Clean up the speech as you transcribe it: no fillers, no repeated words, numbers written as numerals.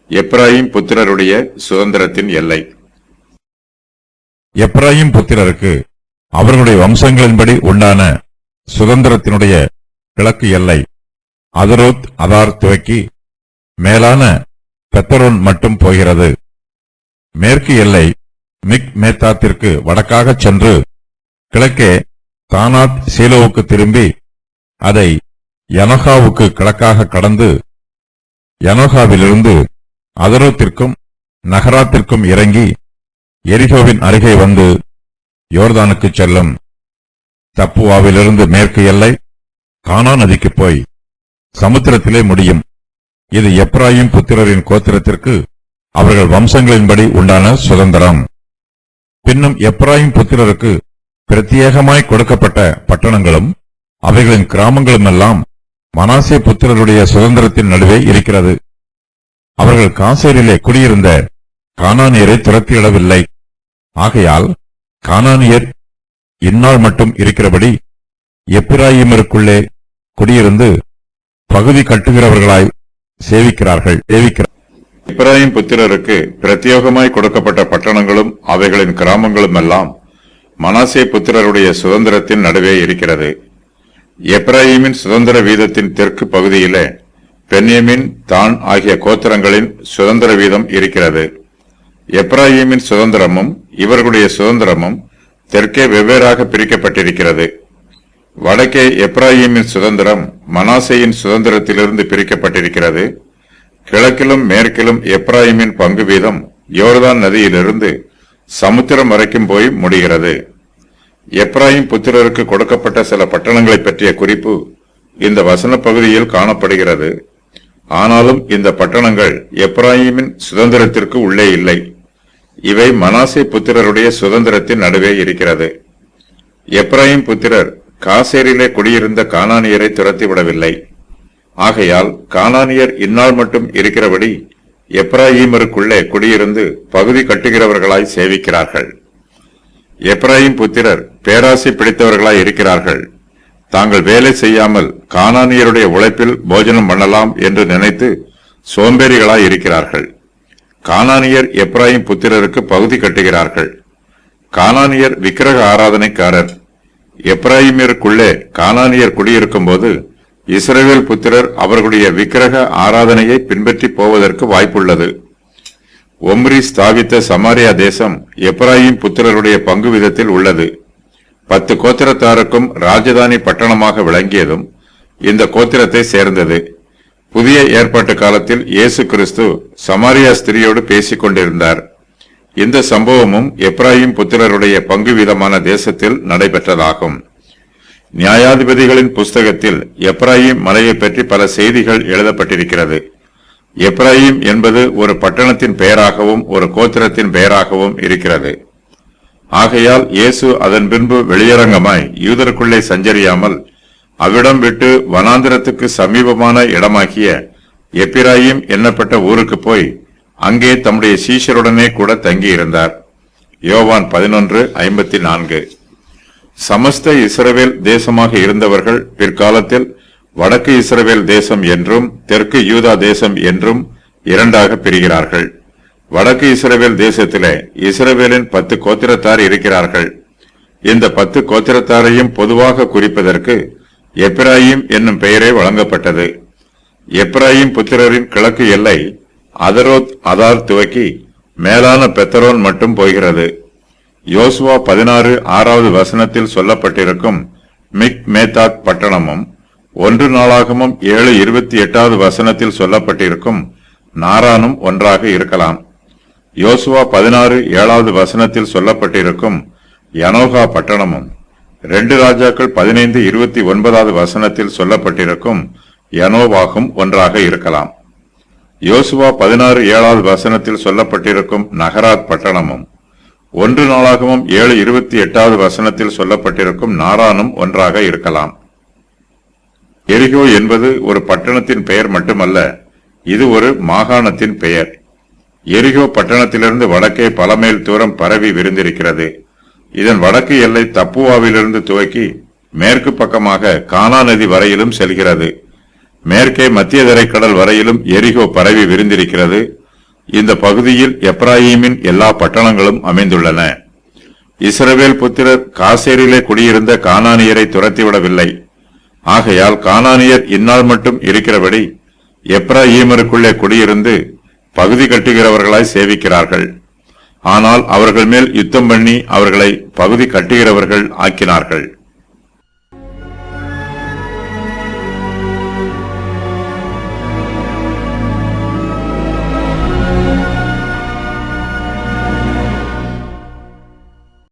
எப்பிராயீம் புத்திரருடைய சுதந்திரத்தின் எல்லை. எப்பிராயீம் புத்திரருக்கு அவர்களுடைய வம்சங்களின்படி உண்டான சுதந்திரத்தினுடைய கிழக்கு எல்லை அதரோத் அதார் துவக்கி மேலான பெத்தரோன் மட்டும் போகிறது. மேற்கு எல்லை மிக் மேத்தாத்திற்கு வடக்காக சென்று கிழக்கே தானாத் சீலோவுக்கு திரும்பி அதை யனோகாவுக்கு கிழக்காக கடந்து யனோகாவிலிருந்து அதரோத்திற்கும் நகராத்திற்கும் இறங்கி எரிகோவின் அருகே வந்து யோர்தானுக்கு செல்லும். தப்புவாவிலிருந்து மேற்கு எல்லை கானா நதிக்கு போய் சமுத்திரத்திலே முடியும். இது எப்பிராயீம் புத்திரரின் கோத்திரத்திற்கு அவர்கள் வம்சங்களின்படி உண்டான சுதந்திரம். பின்னும் எப்பிராயீம் புத்திரருக்கு பிரத்யேகமாய் கொடுக்கப்பட்ட பட்டணங்களும் அவைகளின் கிராமங்களும் எல்லாம் மனாசே புத்திரருடைய சுதந்திரத்தின் நடுவே இருக்கிறது. அவர்கள் காசேரிலே குடியிருந்த கானானியரை துரத்தியிடவில்லை. ஆகையால் கானானியர் இந்நாள் மட்டும் இருக்கிறபடி எப்பிராயீமருக்குள்ளே குடியிருந்து பகுதி கட்டுகிறவர்களாய் சேவிக்கிறார்கள். எப்பிராயீம் புத்திரருக்கு பிரத்யேகமாய் கொடுக்கப்பட்ட பட்டணங்களும் அவைகளின் கிராமங்களும் எல்லாம் மனாசே புத்திரருடைய சுதந்திரத்தின் நடுவே இருக்கிறது. எப்பிராயீமின் சுதந்திர வீதத்தின் தெற்கு பகுதியிலே பென்யமீன் தான் ஆகிய கோத்திரங்களின் சுதந்திர வீதம் இருக்கிறது. எப்பிராயீமின் சுதந்திரமும் இவர்களுடைய சுதந்திரமும் தெற்கே வெவ்வேறாக பிரிக்கப்பட்டிருக்கிறது. வடக்கே எப்பிராயீமின் சுதந்திரம் மனாசேயின் சுதந்திரத்திலிருந்து பிரிக்கப்பட்டிருக்கிறது. கிழக்கிலும் மேற்கிலும் எப்பிராயீமின் பங்கு வீதம் யோர்தான் நதியிலிருந்து சமுத்திரம் வரைக்கும் போய் முடிகிறது. எப்பிராயீம் புத்திரருக்கு கொடுக்கப்பட்ட சில பட்டணங்களை பற்றிய குறிப்பு இந்த வசன பகுதியில் காணப்படுகிறது. ஆனாலும் இந்த பட்டணங்கள் எப்பிராயீமின் சுதந்திரத்திற்கு உள்ளே இல்லை. இவை மனாசே புத்திரருடைய சுதந்திரத்தின் நடுவே இருக்கிறது. எப்பிராயீம் புத்திரர் காசேரிலே குடியிருந்த கானானியரை துரத்திவிடவில்லை. ஆகையால் கானானியர் இந்நாள் மட்டும் இருக்கிறபடி எப்பிராயீமருக்குள்ளே குடியிருந்து பகுதி கட்டுகிறவர்களாய் சேவிக்கிறார்கள். எப்பிராயீம் புத்திரர் பேராசை பிடித்தவர்களாய் இருக்கிறார்கள். தாங்கள் வேலை செய்யாமல் கானானியருடைய உழைப்பில் போஜனம் பண்ணலாம் என்று நினைத்து சோம்பேறிகளாய் இருக்கிறார்கள். கானானியர் எப்பிராயீம் புத்திரருக்கு பகுதி கட்டுகிறார்கள். கானானியர் விக்கிரக ஆராதனைக்காரர். எப்பிராயீமருக்குள்ளே கானானியர் குடியிருக்கும் போது இஸ்ரவேல் புத்திரர் அவர்களுடைய விக்கிரக ஆராதனையை பின்பற்றி போவதற்கு வாய்ப்புள்ளது. ஒம்ரி ஸ்தாபித்த சமாரியா தேசம் எப்பிராயீம் புத்திரருடைய பங்கு விதத்தில் உள்ளது. 10 கோத்திரத்தாருக்கும் ராஜதானி பட்டணமாக விளங்கியதும் இந்த கோத்திரத்தை சேர்ந்தது. புதிய ஏற்பாட்டு காலத்தில் இயேசு கிறிஸ்து சமாரியா ஸ்திரியோடு பேசிக் கொண்டிருந்தார். இந்த சம்பவமும் எப்பிராயீம் புத்திரருடைய பங்கு வீதமான தேசத்தில் நடைபெற்றதாகும். நியாயாதிபதிகளின் புஸ்தகத்தில் எப்பிராயீம் மலையை பற்றி பல செய்திகள் எழுதப்பட்டிருக்கிறது. எப்பிராயீம் என்பது ஒரு பட்டணத்தின் பெயராகவும் ஒரு கோத்திரத்தின் பெயராகவும் இருக்கிறது. ஆகையால் இயேசு அதன் பின்பு வெளியரங்கமாய் யூதருக்குள்ளே சஞ்சரியாமல் அவ்விடம் விட்டு வனாந்திரத்துக்கு சமீபமான இடமாகிய எப்பிராயீம் என்னப்பட்ட ஊருக்கு போய் அங்கே தம்முடைய சீஷருடனே கூட தங்கியிருந்தார். யோவான் 11:54. சமஸ்த இஸ்ரவேல் தேசமாக இருந்தவர்கள் பிற்காலத்தில் வடக்கு இஸ்ரவேல் தேசம் என்றும் தெற்கு யூதா தேசம் என்றும் இரண்டாக பிரிகிறார்கள். வடக்கு இஸ்ரவேல் தேசத்திலே இஸ்ரவேலின் 10 கோத்திரத்தார் இருக்கிறார்கள். இந்த 10 கோத்திரத்தாரையும் பொதுவாக குறிப்பதற்கு எப்பிராயீம் என்னும் பெயரே வழங்கப்பட்டது. எப்பிராயீம் புத்திரரின் கிழக்கு எல்லை அதரோத் அதார் துவக்கி மேலான பெத்தரோன் மட்டும் போகிறது. யோசுவா 16:6 வசனத்தில் சொல்லப்பட்டிருக்கும் மிக் மேத்தாத் பட்டணமும் 1 நாளாகமம் 7:28 வசனத்தில் சொல்லப்பட்டிருக்கும் நாரானும் ஒன்றாக இருக்கலாம். யோசுவா 16:7 வசனத்தில் சொல்லப்பட்டிருக்கும் யனோகா பட்டணமும் 2 ராஜாக்கள் 15:29 வசனத்தில் சொல்லப்பட்டிருக்கும் யனோவாகும் ஒன்றாக இருக்கலாம். யோசுவா 16:7 வசனத்தில் சொல்லப்பட்டிருக்கும் நகராத் பட்டணமும் 1 நாளாகமம் 7:28 வசனத்தில் சொல்லப்பட்டிருக்கும் நாரானும் ஒன்றாக இருக்கலாம். எரிகோ என்பது ஒரு பட்டணத்தின் பெயர் மட்டுமல்ல, இது ஒரு மாகாணத்தின் பெயர். எரிகோ பட்டணத்திலிருந்து வடக்கே பல மைல் தூரம் பரவி விரிந்திருக்கிறது. இதன் வடக்கு எல்லை தப்புவாவிலிருந்து துவக்கி மேற்கு பக்கமாக கானா நதி வரையிலும் செல்கிறது. மேற்கே மத்திய தரைக்கடல் வரையிலும் எரிகோ பரவி விரிந்திருக்கிறது. இந்த பகுதியில் எப்ராஹீமின் எல்லா பட்டணங்களும் அமைந்துள்ளன. இஸ்ரவேல் புத்திரர் காசேரிலே குடியிருந்த கானானியரை துரத்திவிடவில்லை. ஆகையால் கானானியர் இந்நாள் மட்டும் இருக்கிறபடி எப்ராஹீமருக்குள்ளே குடியிருந்து பகுதி கட்டுகிறவர்களாய் சேவிக்கிறார்கள். ஆனால் அவர்கள் மேல் யுத்தம் பண்ணி அவர்களை பகுதி கட்டுகிறவர்கள் ஆக்கினார்கள்.